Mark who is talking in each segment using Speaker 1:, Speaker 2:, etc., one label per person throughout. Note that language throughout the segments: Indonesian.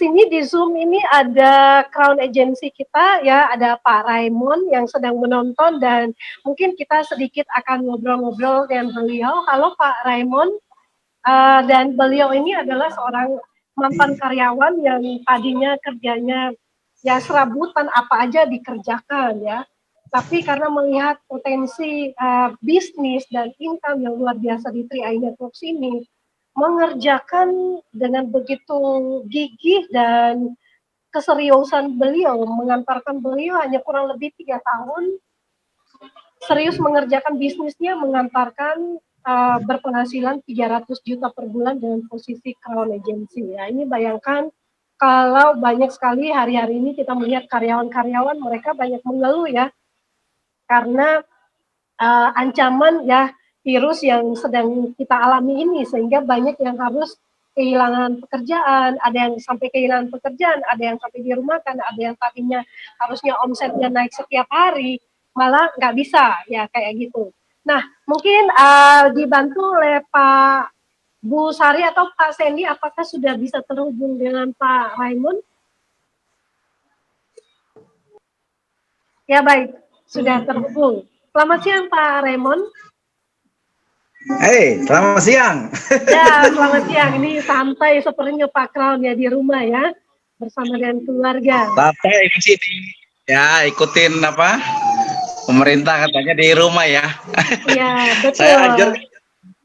Speaker 1: sini di Zoom ini ada Crown Agency kita ya, ada Pak Raymond yang sedang menonton dan mungkin kita sedikit akan ngobrol-ngobrol dengan beliau. Halo Pak Raymond, dan beliau ini adalah seorang mantan karyawan yang tadinya kerjanya ya serabutan apa aja dikerjakan ya. Tapi karena melihat potensi bisnis dan income yang luar biasa di 3i Networks ini, mengerjakan dengan begitu gigih dan keseriusan beliau, mengantarkan beliau hanya kurang lebih 3 tahun serius mengerjakan bisnisnya, mengantarkan berpenghasilan 300 juta per bulan dengan posisi Crown Agency. Ya, ini bayangkan kalau banyak sekali hari-hari ini kita melihat karyawan-karyawan mereka banyak mengeluh ya, karena ancaman ya virus yang sedang kita alami ini, sehingga banyak yang harus kehilangan pekerjaan, ada yang sampai kehilangan pekerjaan, ada yang sampai dirumahkan, ada yang tadinya harusnya omsetnya naik setiap hari, malah nggak bisa, ya kayak gitu. Nah, mungkin dibantu oleh Pak Bu Sari atau Pak Sandy, apakah sudah bisa terhubung dengan Pak Raymond? Ya baik, sudah terhubung. Selamat siang Pak Raymond.
Speaker 2: Selamat siang.
Speaker 1: Ya, selamat siang. Ini santai sepertinya Pak Crown ya di rumah ya, bersama dengan keluarga.
Speaker 2: Santai ini sih ya ikutin apa pemerintah katanya di rumah ya.
Speaker 1: Iya betul.
Speaker 2: Saya ajar.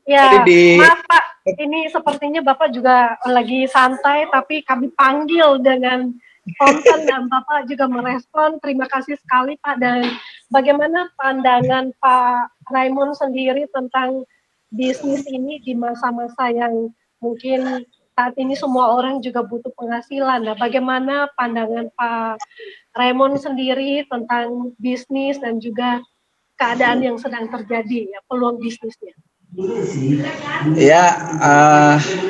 Speaker 1: Ya, maaf Pak, ini sepertinya Bapak juga lagi santai, tapi kami panggil dengan spontan dan Bapak juga merespon. Terima kasih sekali Pak. Dan bagaimana pandangan Pak Raymond sendiri tentang bisnis ini di masa-masa yang mungkin saat ini semua orang juga butuh penghasilan. Nah, bagaimana pandangan Pak Raymond sendiri tentang bisnis dan juga keadaan yang sedang terjadi, ya, peluang bisnisnya?
Speaker 2: Ya,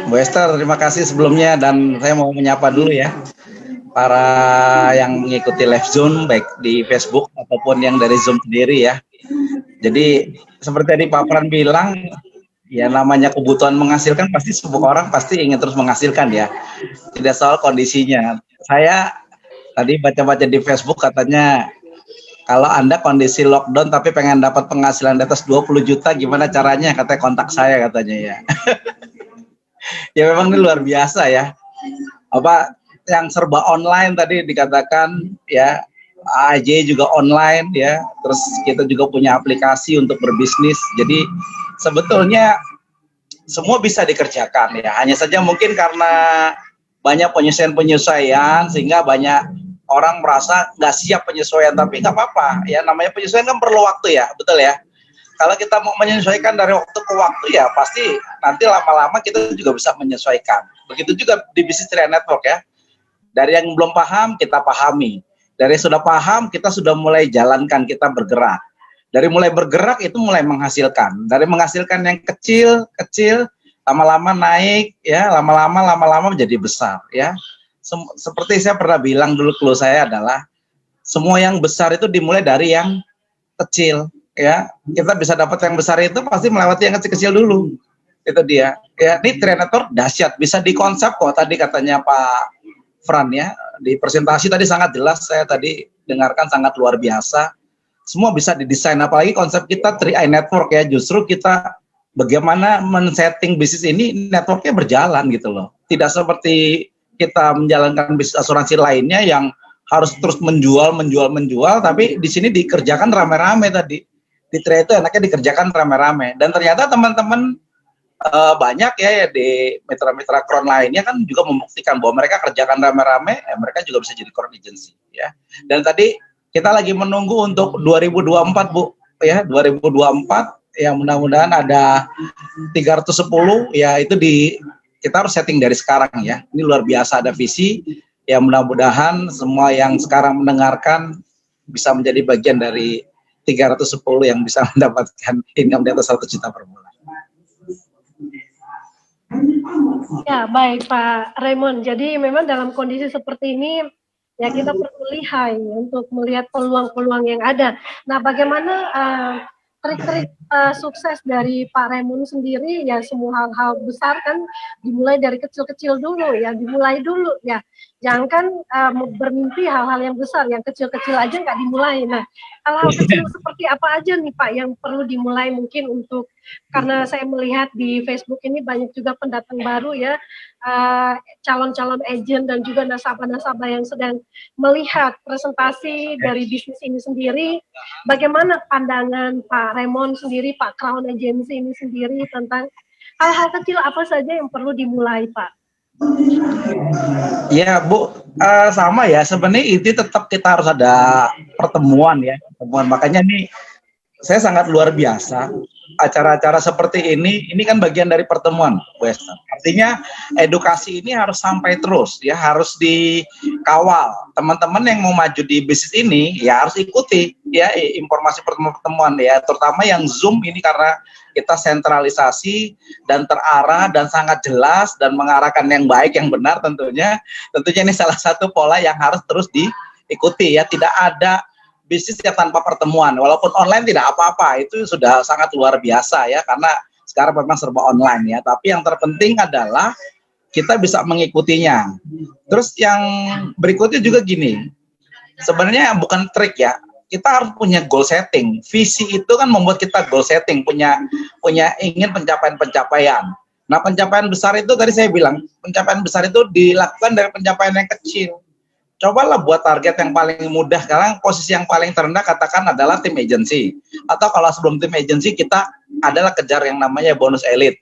Speaker 2: Bu Esther, terima kasih sebelumnya, dan saya mau menyapa dulu ya para yang mengikuti live Zoom baik di Facebook ataupun yang dari Zoom sendiri ya. Jadi seperti tadi Pak Pran bilang, ya namanya kebutuhan menghasilkan, pasti semua orang pasti ingin terus menghasilkan ya. Tidak soal kondisinya. Saya tadi baca-baca di Facebook katanya kalau Anda kondisi lockdown tapi pengen dapat penghasilan di atas 20 juta gimana caranya, katanya kontak saya katanya ya. Ya memang ini luar biasa ya. Apa yang serba online tadi dikatakan ya, AJ juga online ya. Terus kita juga punya aplikasi untuk berbisnis. Jadi sebetulnya semua bisa dikerjakan ya. Hanya saja mungkin karena banyak penyesuaian sehingga banyak orang merasa nggak siap penyesuaian, tapi nggak apa-apa ya, namanya penyesuaian kan perlu waktu ya, betul ya. Kalau kita mau menyesuaikan dari waktu ke waktu ya pasti nanti lama-lama kita juga bisa menyesuaikan. Begitu juga di bisnis 3i Network ya, dari yang belum paham kita pahami, dari yang sudah paham kita sudah mulai jalankan, kita bergerak. Dari mulai bergerak itu mulai menghasilkan, dari menghasilkan yang kecil lama-lama naik ya, lama-lama menjadi besar ya. Seperti saya pernah bilang dulu, clue saya adalah semua yang besar itu dimulai dari yang kecil ya. Kita bisa dapat yang besar itu pasti melewati yang kecil-kecil dulu. Itu dia ya. Ini 3i Network dahsyat, bisa dikonsep kok, tadi katanya Pak Fran ya, di presentasi tadi sangat jelas, saya tadi dengarkan sangat luar biasa. Semua bisa didesain, apalagi konsep kita 3i Network ya, justru kita bagaimana men-setting bisnis ini networknya berjalan gitu loh. Tidak seperti kita menjalankan bisnis asuransi lainnya yang harus terus menjual, tapi di sini dikerjakan rame-rame tadi. Di 3i itu enaknya dikerjakan rame-rame. Dan ternyata teman-teman banyak ya di mitra-mitra Crown lainnya kan juga membuktikan bahwa mereka kerjakan rame-rame, mereka juga bisa jadi Crown Agency ya. Dan tadi kita lagi menunggu untuk 2024 Bu ya, 2024 ya, mudah-mudahan ada 310 ya, itu kita harus setting dari sekarang ya. Ini luar biasa, ada visi ya, mudah-mudahan semua yang sekarang mendengarkan bisa menjadi bagian dari 310 yang bisa mendapatkan income di atas 100 juta per bulan.
Speaker 1: Ya baik Pak Raymond, jadi memang dalam kondisi seperti ini ya kita perlu lihai untuk melihat peluang-peluang yang ada. Nah, bagaimana trik-trik sukses dari Pak Raymond sendiri? Ya semua hal-hal besar kan dimulai dari kecil-kecil dulu ya, dimulai dulu ya. Jangankan bermimpi hal-hal yang besar, yang kecil-kecil aja nggak dimulai. Nah, hal-hal kecil seperti apa aja nih Pak yang perlu dimulai mungkin untuk, karena saya melihat di Facebook ini banyak juga pendatang baru ya, calon-calon agent dan juga nasabah-nasabah yang sedang melihat presentasi dari bisnis ini sendiri. Bagaimana pandangan Pak Raymond sendiri, Pak Crown Agency ini sendiri tentang hal-hal kecil apa saja yang perlu dimulai Pak?
Speaker 2: Ya Bu, sama ya. Sebenarnya itu tetap kita harus ada pertemuan ya, pertemuan. Makanya nih saya sangat luar biasa. Acara-acara seperti ini kan bagian dari pertemuan, Western. Artinya edukasi ini harus sampai terus, ya harus dikawal. Teman-teman yang mau maju di bisnis ini, ya harus ikuti, ya informasi pertemuan-pertemuan, ya terutama yang Zoom ini karena kita sentralisasi dan terarah dan sangat jelas dan mengarahkan yang baik, yang benar tentunya. Tentunya ini salah satu pola yang harus terus diikuti, ya tidak ada bisnis yang tanpa pertemuan, walaupun online tidak apa-apa, itu sudah sangat luar biasa ya, karena sekarang memang serba online ya, tapi yang terpenting adalah kita bisa mengikutinya. Terus yang berikutnya juga gini, sebenarnya bukan trik ya, kita harus punya goal setting, visi itu kan membuat kita goal setting, punya ingin pencapaian-pencapaian. Nah pencapaian besar itu tadi saya bilang, pencapaian besar itu dilakukan dari pencapaian yang kecil. Cobalah buat target yang paling mudah. Sekarang posisi yang paling terendah katakan adalah tim agency. Atau kalau sebelum tim agency kita adalah kejar yang namanya bonus elite.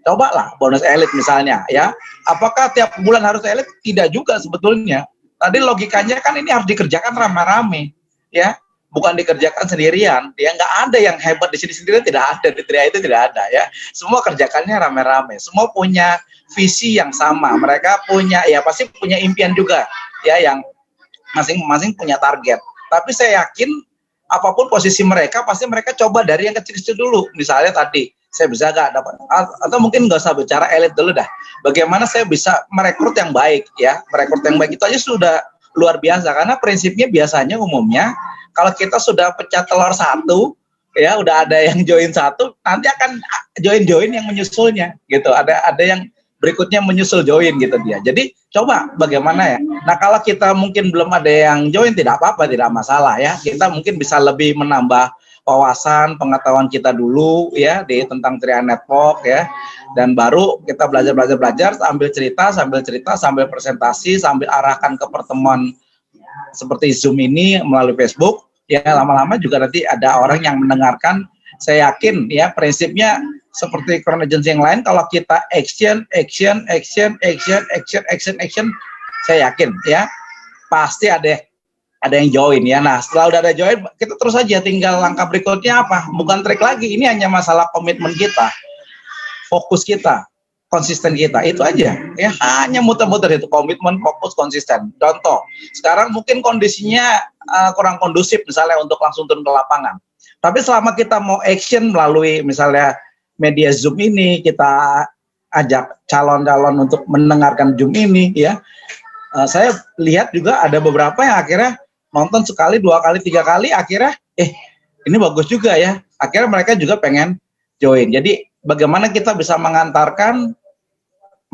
Speaker 2: Cobalah bonus elite misalnya ya. Apakah tiap bulan harus elite? Tidak juga sebetulnya. Tadi logikanya kan ini harus dikerjakan rame-rame ya. Bukan dikerjakan sendirian. Ya nggak ada yang hebat di sini sendirian, tidak ada. Di Tria itu tidak ada ya. Semua kerjakannya rame-rame. Semua punya visi yang sama. Mereka punya, ya pasti punya impian juga ya, yang masing-masing punya target. Tapi saya yakin apapun posisi mereka, pasti mereka coba dari yang kecil-kecil dulu. Misalnya tadi saya bisa nggak dapat, atau mungkin nggak usah bicara elit dulu dah. Bagaimana saya bisa merekrut yang baik ya? Merekrut yang baik itu aja sudah luar biasa, karena prinsipnya biasanya umumnya kalau kita sudah pecah telur satu ya, udah ada yang join satu, nanti akan join yang menyusulnya gitu. Ada yang berikutnya menyusul join gitu dia. Jadi coba bagaimana ya. Nah kalau kita mungkin belum ada yang join, tidak apa-apa, tidak masalah ya. Kita mungkin bisa lebih menambah wawasan, pengetahuan kita dulu ya di tentang Tria Network ya. Dan baru kita belajar sambil presentasi, sambil arahkan ke pertemuan seperti Zoom ini melalui Facebook. Ya lama-lama juga nanti ada orang yang mendengarkan. Saya yakin ya prinsipnya seperti Crown Agency yang lain, kalau kita action, saya yakin ya pasti ada yang join ya. Nah setelah udah ada join, kita terus aja, tinggal langkah berikutnya apa? Bukan trik lagi, ini hanya masalah komitmen kita, fokus kita, konsisten kita, itu aja ya, hanya muter-muter itu, komitmen, fokus, konsisten. Contoh sekarang mungkin kondisinya kurang kondusif misalnya untuk langsung turun ke lapangan, tapi selama kita mau action melalui misalnya media Zoom ini, kita ajak calon-calon untuk mendengarkan Zoom ini ya. Saya lihat juga ada beberapa yang akhirnya nonton sekali, 2 kali, 3 kali, akhirnya ini bagus juga ya. Akhirnya mereka juga pengen join. Jadi bagaimana kita bisa mengantarkan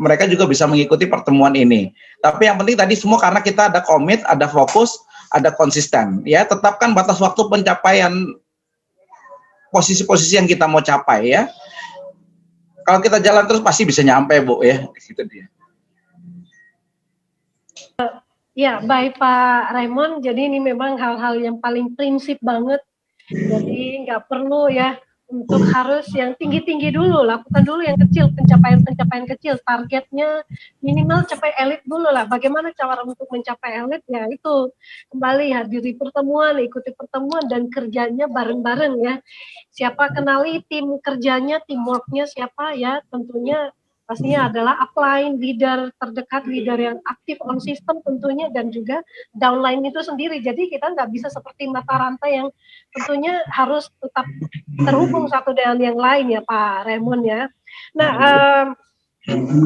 Speaker 2: mereka juga bisa mengikuti pertemuan ini. Tapi yang penting tadi semua karena kita ada komit, ada fokus, ada konsisten. Ya, tetapkan batas waktu pencapaian posisi-posisi yang kita mau capai ya. Kalau kita jalan terus pasti bisa nyampe, Bu ya. Gitu dia.
Speaker 1: Ya, baik Pak Raymond. Jadi ini memang hal-hal yang paling prinsip banget. Jadi nggak perlu ya untuk harus yang tinggi-tinggi dulu, lakukan dulu yang kecil, pencapaian kecil, targetnya minimal capai elit dulu lah. Bagaimana cara untuk mencapai elit? Ya itu kembali hadiri pertemuan, ikuti pertemuan dan kerjanya bareng-bareng ya. Siapa kenali tim kerjanya, teamworknya siapa ya, tentunya pastinya adalah upline, leader terdekat, leader yang aktif on system tentunya, dan juga downline itu sendiri. Jadi kita nggak bisa seperti mata rantai yang tentunya harus tetap terhubung satu dengan yang lain ya Pak Raymond ya. Nah,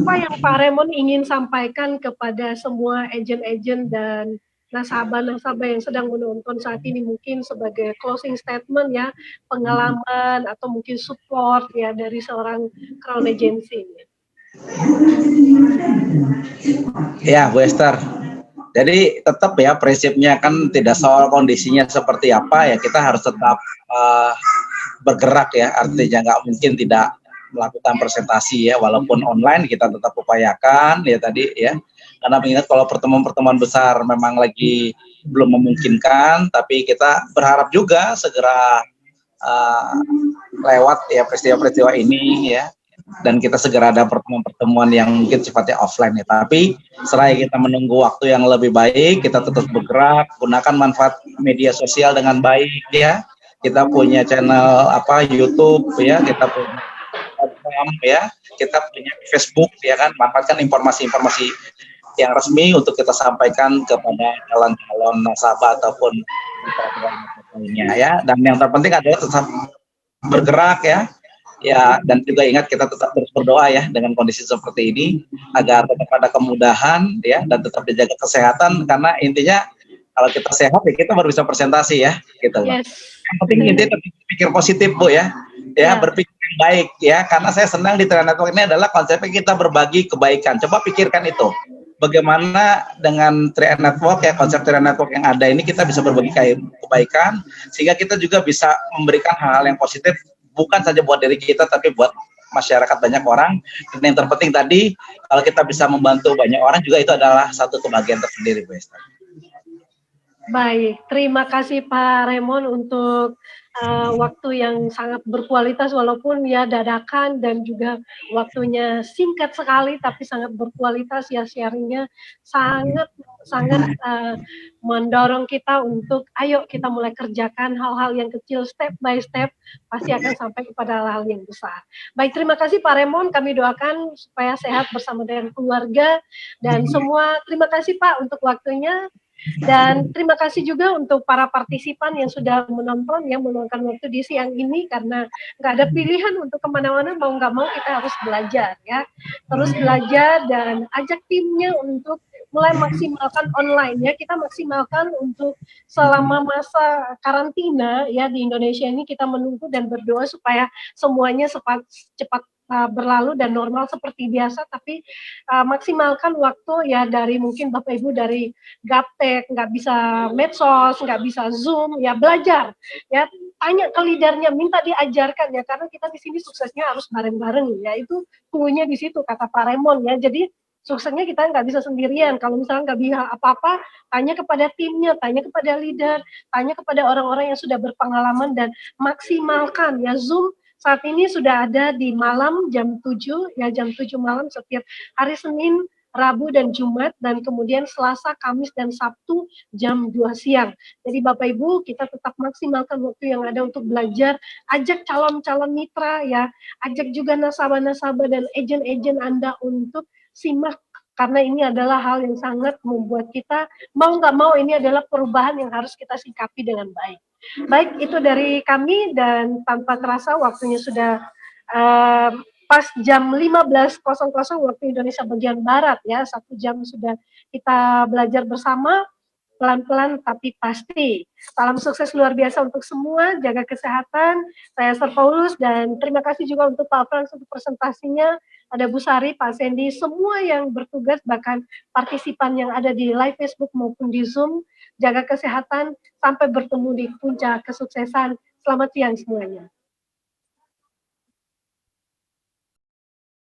Speaker 1: apa yang Pak Raymond ingin sampaikan kepada semua agent-agent dan nasabah-nasabah yang sedang menonton saat ini, mungkin sebagai closing statement ya, pengalaman atau mungkin support ya dari seorang Crown Agency?
Speaker 2: Ya, Bu Esther. Jadi tetap ya prinsipnya kan tidak soal kondisinya seperti apa ya, kita harus tetap bergerak ya, artinya nggak mungkin tidak melakukan presentasi ya, walaupun online kita tetap upayakan ya tadi ya, karena mengingat kalau pertemuan-pertemuan besar memang lagi belum memungkinkan, tapi kita berharap juga segera lewat ya peristiwa-peristiwa ini ya, dan kita segera ada pertemuan-pertemuan yang mungkin sifatnya offline ya. Tapi selain kita menunggu waktu yang lebih baik, kita tetap bergerak, gunakan manfaat media sosial dengan baik ya. Kita punya channel YouTube ya, kita punya Instagram ya, kita punya Facebook ya kan, manfaatkan informasi-informasi yang resmi untuk kita sampaikan kepada calon-calon nasabah ataupun lainnya ya. Dan yang terpenting adalah tetap bergerak ya, dan juga ingat kita tetap terus berdoa ya dengan kondisi seperti ini agar tetap ada kemudahan ya, dan tetap dijaga kesehatan, karena intinya kalau kita sehat ya kita baru bisa presentasi ya gitu loh. Yang penting intinya berpikir positif Bu ya, berpikir yang baik ya, karena saya senang di Triad Network ini adalah konsepnya kita berbagi kebaikan. Coba pikirkan itu, bagaimana dengan Triad Network ya, konsep Triad Network yang ada ini kita bisa berbagi kebaikan, sehingga kita juga bisa memberikan hal-hal yang positif, bukan saja buat diri kita tapi buat masyarakat banyak orang. Dan yang terpenting tadi, kalau kita bisa membantu banyak orang juga itu adalah satu kebahagiaan tersendiri Bu Esther.
Speaker 1: Baik, terima kasih Pak Raymond untuk waktu yang sangat berkualitas, walaupun ya dadakan dan juga waktunya singkat sekali tapi sangat berkualitas ya, sharingnya sangat mendorong kita untuk ayo kita mulai kerjakan hal-hal yang kecil step by step, pasti akan sampai kepada hal-hal yang besar. Baik, terima kasih Pak Raymond, kami doakan supaya sehat bersama dengan keluarga dan semua. Terima kasih Pak untuk waktunya. Dan terima kasih juga untuk para partisipan yang sudah menonton, yang meluangkan waktu di siang ini, karena nggak ada pilihan untuk kemana-mana, mau nggak mau kita harus belajar ya, terus belajar dan ajak timnya untuk mulai maksimalkan online ya, kita maksimalkan untuk selama masa karantina ya di Indonesia ini, kita menunggu dan berdoa supaya semuanya cepat berlalu dan normal seperti biasa, tapi maksimalkan waktu ya, dari mungkin Bapak Ibu dari gaptek, nggak bisa medsos, nggak bisa Zoom, ya belajar ya, tanya ke leadernya, minta diajarkan ya, karena kita di sini suksesnya harus bareng-bareng ya, itu kuncinya di situ kata Pak Raymond ya. Jadi suksesnya kita nggak bisa sendirian, kalau misalnya nggak bisa apa-apa, tanya kepada timnya, tanya kepada leader, tanya kepada orang-orang yang sudah berpengalaman, dan maksimalkan ya. Zoom saat ini sudah ada di malam jam 7 ya, jam 7 malam setiap hari Senin, Rabu dan Jumat, dan kemudian Selasa, Kamis dan Sabtu jam 2 siang. Jadi Bapak Ibu, kita tetap maksimalkan waktu yang ada untuk belajar, ajak calon-calon mitra ya, ajak juga nasabah-nasabah dan agen-agen Anda untuk simak, karena ini adalah hal yang sangat membuat kita mau nggak mau, ini adalah perubahan yang harus kita sikapi dengan baik. Baik, itu dari kami, dan tanpa terasa waktunya sudah pas jam 15.00 waktu Indonesia bagian Barat ya, 1 jam sudah kita belajar bersama, pelan-pelan tapi pasti. Salam sukses luar biasa untuk semua, jaga kesehatan. Saya Esther Paulus, dan terima kasih juga untuk Pak Frans untuk presentasinya, ada Bu Sari, Pak Sandy, semua yang bertugas, bahkan partisipan yang ada di live Facebook maupun di Zoom. Jaga kesehatan, sampai bertemu di puncak kesuksesan. Selamat siang semuanya.